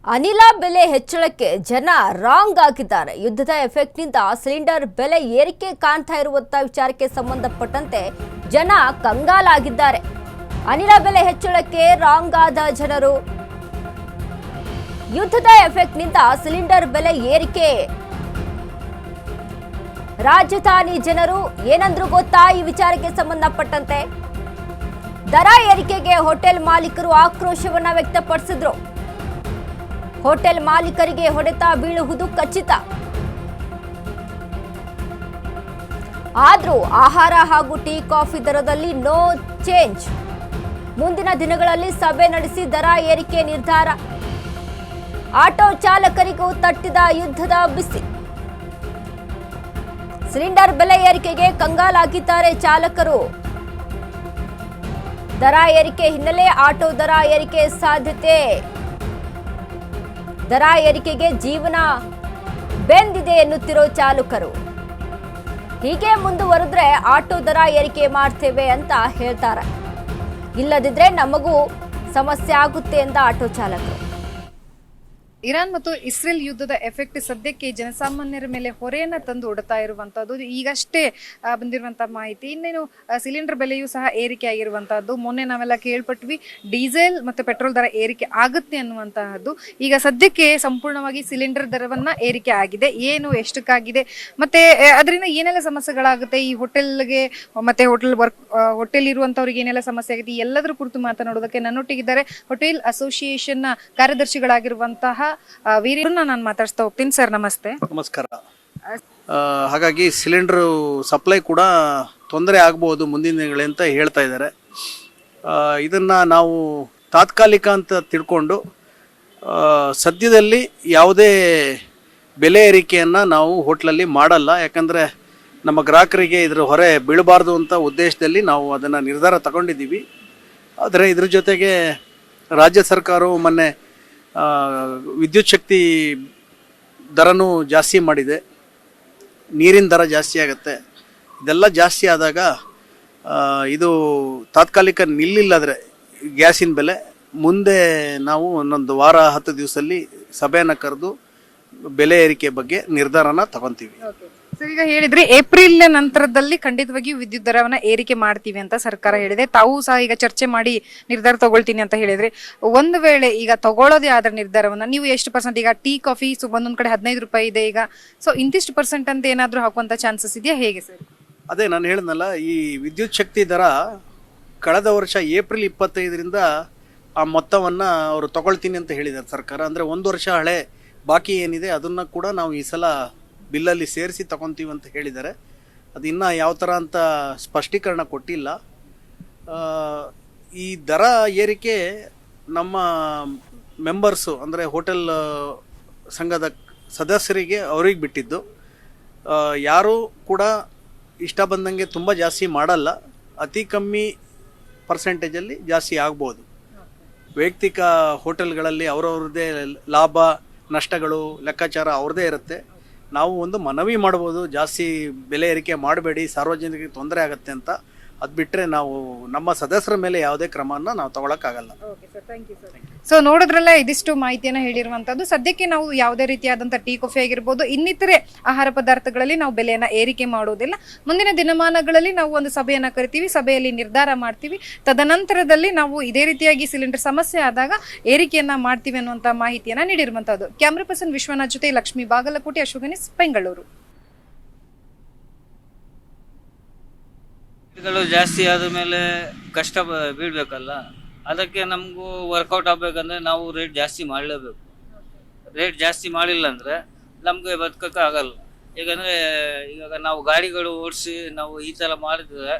ಅನಿಲ ಬೆಲೆ ಹೆಚ್ಚಳಕ್ಕೆ ಜನ ರಾಂಗ್ ಆಗಿದ್ದಾರೆ. ಯುದ್ಧದ ಎಫೆಕ್ಟ್ನಿಂದ ಸಿಲಿಂಡರ್ ಬೆಲೆ ಏರಿಕೆ ಕಾಣ್ತಾ ಇರುವಂತ ವಿಚಾರಕ್ಕೆ ಸಂಬಂಧಪಟ್ಟಂತೆ ಜನ ಕಂಗಾಲಾಗಿದ್ದಾರೆ. ಅನಿಲ ಬೆಲೆ ಹೆಚ್ಚಳಕ್ಕೆ ರಾಂಗ್ ಆದ ಜನರು ಯುದ್ಧದ ಎಫೆಕ್ಟ್ನಿಂದ ಸಿಲಿಂಡರ್ ಬೆಲೆ ಏರಿಕೆ. ರಾಜಧಾನಿ ಜನರು ಏನಂದ್ರು ಗೊತ್ತಾ? ಈ ವಿಚಾರಕ್ಕೆ ಸಂಬಂಧಪಟ್ಟಂತೆ ದರ ಏರಿಕೆಗೆ ಹೋಟೆಲ್ ಮಾಲೀಕರು ಆಕ್ರೋಶವನ್ನ ವ್ಯಕ್ತಪಡಿಸಿದ್ರು. ಹೋಟೆಲ್ ಮಾಲೀಕರಿಗೆ ಹೊಡೆತ ಬೀಳುವುದು ಖಚಿತ. ಆದ್ರೂ ಆಹಾರ ಹಾಗೂ ಟೀ ಕಾಫಿ ದರದಲ್ಲಿ ನೋ ಚೇಂಜ್. ಮುಂದಿನ ದಿನಗಳಲ್ಲಿ ಸಭೆ ನಡೆಸಿ ದರ ಏರಿಕೆ ನಿರ್ಧಾರ. ಆಟೋ ಚಾಲಕರಿಗೂ ತಟ್ಟಿದ ಯುದ್ಧದ ಬಿಸಿ. ಸಿಲಿಂಡರ್ ಬೆಲೆ ಏರಿಕೆಗೆ ಕಂಗಾಲಾಗಿದ್ದಾರೆ ಚಾಲಕರು. ದರ ಏರಿಕೆ ಹಿನ್ನೆಲೆ ಆಟೋ ದರ ಏರಿಕೆ ಸಾಧ್ಯತೆ. ದರ ಏರಿಕೆಗೆ ಜೀವನ ಬೆಂದಿದೆ ಎನ್ನುತ್ತಿರೋ ಚಾಲಕರು. ಹೀಗೆ ಮುಂದುವರೆದ್ರೆ ಆಟೋ ದರ ಏರಿಕೆ ಮಾಡ್ತೇವೆ ಅಂತ ಹೇಳ್ತಾರೆ. ಇಲ್ಲದಿದ್ರೆ ನಮಗೂ ಸಮಸ್ಯೆ ಆಗುತ್ತೆ ಎಂದ ಆಟೋ ಚಾಲಕರು. ಇರಾನ್ ಮತ್ತು ಇಸ್ರೇಲ್ ಯುದ್ಧದ ಎಫೆಕ್ಟ್ ಸದ್ಯಕ್ಕೆ ಜನಸಾಮಾನ್ಯರ ಮೇಲೆ ಹೊರೆಯನ್ನ ತಂದು ಒಡ್ತಾ ಇರುವಂತಹದ್ದು ಈಗಷ್ಟೇ ಬಂದಿರುವಂತಹ ಮಾಹಿತಿ. ಇನ್ನೇನು ಸಿಲಿಂಡರ್ ಬೆಲೆಯೂ ಸಹ ಏರಿಕೆ ಆಗಿರುವಂತಹದ್ದು. ಮೊನ್ನೆ ನಾವೆಲ್ಲ ಕೇಳ್ಪಟ್ವಿ ಡೀಸೆಲ್ ಮತ್ತು ಪೆಟ್ರೋಲ್ ದರ ಏರಿಕೆ ಆಗುತ್ತೆ ಅನ್ನುವಂತಹದ್ದು. ಈಗ ಸದ್ಯಕ್ಕೆ ಸಂಪೂರ್ಣವಾಗಿ ಸಿಲಿಂಡರ್ ದರವನ್ನ ಏರಿಕೆ ಆಗಿದೆ. ಏನು ಎಷ್ಟಕ್ಕಾಗಿದೆ ಮತ್ತೆ ಅದರಿಂದ ಏನೆಲ್ಲ ಸಮಸ್ಯೆಗಳಾಗುತ್ತೆ, ಈ ಹೋಟೆಲ್ಗೆ ಮತ್ತೆ ಹೋಟೆಲ್ ಇರುವಂತವ್ರಿಗೆ ಏನೆಲ್ಲ ಸಮಸ್ಯೆ ಆಗಿದೆ, ಎಲ್ಲದರ ಕುರಿತು ಮಾತನಾಡೋದಕ್ಕೆ ನನ್ನೊಟ್ಟಿಗಿದ್ದಾರೆ ಹೋಟೆಲ್ ಅಸೋಸಿಯೇಷನ್ ಕಾರ್ಯದರ್ಶಿಗಳಾಗಿರುವಂತಹ ವೀರನ್ನ ನಾನು ಮಾತಾಡ್ಸ್ತಾ ಹೋಗ್ತೀನಿ. ಸರ್ ನಮಸ್ತೆ. ನಮಸ್ಕಾರ. ಹಾಗಾಗಿ ಸಿಲಿಂಡರ್ ಸಪ್ಲೈ ಕೂಡ ತೊಂದರೆ ಆಗ್ಬೋದು ಮುಂದಿನ ದಿನಗಳಲ್ಲಿ ಅಂತ ಹೇಳ್ತಾ ಇದ್ದಾರೆ. ಇದನ್ನು ನಾವು ತಾತ್ಕಾಲಿಕ ಅಂತ ತಿಳ್ಕೊಂಡು ಸದ್ಯದಲ್ಲಿ ಯಾವುದೇ ಬೆಲೆ ಏರಿಕೆಯನ್ನು ನಾವು ಹೋಟ್ಲಲ್ಲಿ ಮಾಡಲ್ಲ. ಯಾಕಂದರೆ ನಮ್ಮ ಗ್ರಾಹಕರಿಗೆ ಇದರ ಹೊರೆ ಬೀಳಬಾರ್ದು ಅಂತ ಉದ್ದೇಶದಲ್ಲಿ ನಾವು ಅದನ್ನು ನಿರ್ಧಾರ ತಗೊಂಡಿದ್ದೀವಿ. ಆದರೆ ಇದ್ರ ಜೊತೆಗೆ ರಾಜ್ಯ ಸರ್ಕಾರವು ಮೊನ್ನೆ ವಿದ್ಯುತ್ ಶಕ್ತಿ ದರನೂ ಜಾಸ್ತಿ ಮಾಡಿದೆ. ನೀರಿನ ದರ ಜಾಸ್ತಿ ಆಗುತ್ತೆ. ಇದೆಲ್ಲ ಜಾಸ್ತಿ ಆದಾಗ ಇದು ತಾತ್ಕಾಲಿಕ ನಿಲ್ಲಿಲ್ಲದ್ರೆ ಗ್ಯಾಸಿನ ಬೆಲೆ ಮುಂದೆ ನಾವು ಒಂದೊಂದು ವಾರ 10 ದಿವಸದಲ್ಲಿ ಸಭೆಯನ್ನು ಕರೆದು ಬೆಲೆ ಏರಿಕೆ ಬಗ್ಗೆ ನಿರ್ಧಾರನ ತಗೊತೀವಿ. ಸರ್, ಈಗ ಹೇಳಿದ್ರೆ ಏಪ್ರಿಲ್ ನಂತರದಲ್ಲಿ ಖಂಡಿತವಾಗಿಯೂ ವಿದ್ಯುತ್ ದರವನ್ನ ಏರಿಕೆ ಮಾಡ್ತೀವಿ ಅಂತ ಸರ್ಕಾರ ಹೇಳಿದೆ. ತಾವು ಸಹ ಈಗ ಚರ್ಚೆ ಮಾಡಿ ನಿರ್ಧಾರ ತಗೊಳ್ತೀನಿ ಅಂತ ಹೇಳಿದ್ರೆ, ಒಂದು ವೇಳೆ ಈಗ ತಗೊಳ್ಳೋದೇ ಆದ್ರೆ ನಿರ್ಧಾರವನ್ನ ನೀವು ಎಷ್ಟು ಪರ್ಸೆಂಟ್, ಈಗ ಟೀ ಕಾಫಿ ಒಂದೊಂದ್ ಕಡೆ 15 ರೂಪಾಯಿ ಇದೆ ಈಗ, ಸೊ ಇಂತಿಷ್ಟು ಪರ್ಸೆಂಟ್ ಅಂತ ಏನಾದ್ರೂ ಹಾಕುವಂತ ಚಾನ್ಸಸ್ ಇದೆಯಾ, ಹೇಗೆ ಸರ್? ಅದೇ ನಾನು ಹೇಳಿದ್ನಲ್ಲ, ಈ ವಿದ್ಯುತ್ ಶಕ್ತಿ ದರ ಕಳೆದ ವರ್ಷ ಏಪ್ರಿಲ್ 25ರಿಂದ ಆ ಮೊತ್ತವನ್ನು ಅವರು ತಗೊಳ್ತೀನಿ ಅಂತ ಹೇಳಿದ್ದಾರೆ ಸರ್ಕಾರ. ಅಂದರೆ 1 ವರ್ಷ ಹಳೆ ಬಾಕಿ ಏನಿದೆ ಅದನ್ನು ಕೂಡ ನಾವು ಈ ಸಲ ಬಿಲ್ಲಲ್ಲಿ ಸೇರಿಸಿ ತಗೊತೀವಿ ಅಂತ ಹೇಳಿದ್ದಾರೆ. ಅದು ಇನ್ನೂ ಯಾವ ಥರ ಅಂತ ಸ್ಪಷ್ಟೀಕರಣ ಕೊಟ್ಟಿಲ್ಲ. ಈ ದರ ಏರಿಕೆ ನಮ್ಮ ಮೆಂಬರ್ಸು ಅಂದರೆ ಹೋಟೆಲ್ ಸಂಘದ ಸದಸ್ಯರಿಗೆ ಅವ್ರಿಗೆ ಬಿಟ್ಟಿದ್ದು. ಯಾರೂ ಕೂಡ ಇಷ್ಟ ಬಂದಂಗೆ ತುಂಬ ಜಾಸ್ತಿ ಮಾಡಲ್ಲ. ಅತಿ ಕಮ್ಮಿ ಪರ್ಸೆಂಟೇಜಲ್ಲಿ ಜಾಸ್ತಿ ಆಗ್ಬೋದು. ವೈಯಕ್ತಿಕ ಹೋಟೆಲ್ಗಳಲ್ಲಿ ಅವರವ್ರದ್ದೇ ಲಾಭ ನಷ್ಟಗಳು ಲೆಕ್ಕಾಚಾರ ಅವ್ರದ್ದೇ ಇರುತ್ತೆ. ನಾವು ಒಂದು ಮನವಿ ಮಾಡ್ಬೋದು, ಜಾಸ್ತಿ ಬೆಲೆ ಏರಿಕೆ ಮಾಡಬೇಡಿ, ಸಾರ್ವಜನಿಕರಿಗೆ ತೊಂದರೆ ಆಗುತ್ತೆ ಅಂತ. ಅದು ಬಿಟ್ಟರೆ ನಾವು ನಮ್ಮ ಸದಸ್ಯರ ಮೇಲೆ ಯಾವುದೇ ಕ್ರಮವನ್ನು ನಾವು ತಗೊಳಕ್ಕಾಗಲ್ಲ. ಸೊ ನೋಡಿದ್ರಲ್ಲ, ಇದಿಷ್ಟು ಮಾಹಿತಿಯನ್ನು ಹೇಳಿರುವಂತದ್ದು. ಸದ್ಯಕ್ಕೆ ನಾವು ಯಾವುದೇ ರೀತಿಯಾದಂತಹ ಟೀ ಕಾಫಿ ಆಗಿರ್ಬೋದು, ಇನ್ನಿತರೆ ಆಹಾರ ಪದಾರ್ಥಗಳಲ್ಲಿ ನಾವು ಬೆಲೆಯನ್ನ ಏರಿಕೆ ಮಾಡೋದಿಲ್ಲ. ಮುಂದಿನ ದಿನಮಾನಗಳಲ್ಲಿ ನಾವು ಒಂದು ಸಭೆಯನ್ನ ಕರಿತೀವಿ, ಸಭೆಯಲ್ಲಿ ನಿರ್ಧಾರ ಮಾಡ್ತೀವಿ. ತದನಂತರದಲ್ಲಿ ನಾವು ಇದೇ ರೀತಿಯಾಗಿ ಸಿಲಿಂಡರ್ ಸಮಸ್ಯೆ ಆದಾಗ ಏರಿಕೆಯನ್ನ ಮಾಡ್ತೀವಿ ಅನ್ನುವಂತ ಮಾಹಿತಿಯನ್ನ ನೀಡಿರುವಂತದ್ದು. ಕ್ಯಾಮ್ರಾ ಪರ್ಸನ್ ವಿಶ್ವನಾಥ್ ಜೊತೆ ಲಕ್ಷ್ಮಿ ಬಾಗಲಕೋಟೆ, ಅಶೋಕನಿ, ಬೆಂಗಳೂರು. ಜಾಸ್ತಿ ಆದ ಮೇಲೆ ಕಷ್ಟ ಬೀಳ್ಬೇಕಲ್ಲ, ಅದಕ್ಕೆ ನಮಗೂ ವರ್ಕೌಟ್ ಆಗಬೇಕಂದ್ರೆ ನಾವು ರೇಟ್ ಜಾಸ್ತಿ ಮಾಡಲೇಬೇಕು. ರೇಟ್ ಜಾಸ್ತಿ ಮಾಡಿಲ್ಲ ಅಂದರೆ ನಮಗೆ ಬದುಕೋಕ್ಕೆ ಆಗಲ್ಲ. ಯಾಕಂದರೆ ಇವಾಗ ನಾವು ಗಾಡಿಗಳು ಓಡಿಸಿ ನಾವು ಈ ಥರ ಮಾಡಿದ್ರೆ,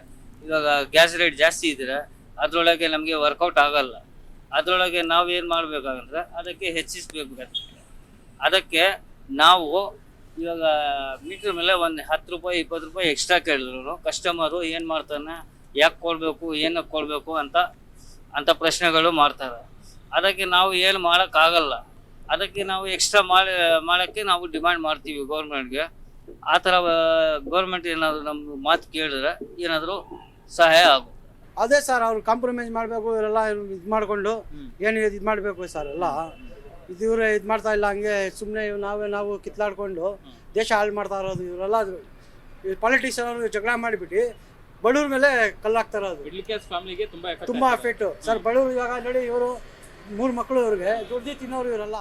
ಇವಾಗ ಗ್ಯಾಸ್ ರೇಟ್ ಜಾಸ್ತಿ ಇದ್ದರೆ ಅದರೊಳಗೆ ನಮಗೆ ವರ್ಕೌಟ್ ಆಗಲ್ಲ. ಅದರೊಳಗೆ ನಾವು ಏನು ಮಾಡಬೇಕಾಗಂದ್ರೆ ಅದಕ್ಕೆ ಹೆಚ್ಚಿಸಬೇಕು. ಅದಕ್ಕೆ ನಾವು ಇವಾಗ ಮೀಟ್ರ್ ಮೇಲೆ ಒಂದು 10 ರೂಪಾಯಿ 20 ರೂಪಾಯಿ ಎಕ್ಸ್ಟ್ರಾ ಕೇಳಿದ್ರು ಕಸ್ಟಮರು ಏನು ಮಾಡ್ತಾನೆ, ಯಾಕೆ ಕೊಡಬೇಕು, ಏನಕ್ಕೆ ಕೊಡಬೇಕು ಅಂತ ಪ್ರಶ್ನೆಗಳು ಮಾಡ್ತಾರೆ. ಅದಕ್ಕೆ ನಾವು ಏನು ಮಾಡೋಕ್ಕಾಗಲ್ಲ. ಅದಕ್ಕೆ ನಾವು ಎಕ್ಸ್ಟ್ರಾ ಮಾಡೋಕ್ಕೆ ನಾವು ಡಿಮ್ಯಾಂಡ್ ಮಾಡ್ತೀವಿ ಗೌರ್ಮೆಂಟ್ಗೆ. ಆ ಥರ ಗೌರ್ಮೆಂಟ್ ಏನಾದರೂ ನಮ್ಮ ಮಾತು ಕೇಳಿದ್ರೆ ಏನಾದರೂ ಸಹಾಯ ಆಗುತ್ತೆ. ಅದೇ ಸರ್, ಅವ್ರು ಕಾಂಪ್ರಮೈಸ್ ಮಾಡಬೇಕು. ಇವರೆಲ್ಲ ಇದು ಮಾಡಿಕೊಂಡು ಏನು ಇದು ಮಾಡಬೇಕು ಸರ್. ಎಲ್ಲ ಇವ್ರು ಇದು ಮಾಡ್ತಾ ಇಲ್ಲ, ಹಂಗೆ ಸುಮ್ಮನೆ ನಾವು ಕಿತ್ಲಾಡ್ಕೊಂಡು ದೇಶ ಹಾಳು ಮಾಡ್ತಾ ಇರೋದು ಇವರೆಲ್ಲ. ಪಾಲಿಟಿಷಿಯನ್ ಅವರು ಜಗಳ ಮಾಡಿಬಿಟ್ಟು ಬಡವ್ರ ಮೇಲೆ ಕಲ್ಲಾಗ್ತಾ ಇರೋದು. ಮಿಡ್ಲ್ ಕ್ಲಾಸ್ ಫ್ಯಾಮಿಲಿಗೆ ತುಂಬಾ ಎಫೆಕ್ಟ್ ಸರ್. ಬಡವರು ಇವಾಗ ನೋಡಿ, ಇವರು 3 ಮಕ್ಕಳು, ಇವ್ರಿಗೆ ದುಡ್ಡು ತಿನ್ನೋರು ಇವರೆಲ್ಲ.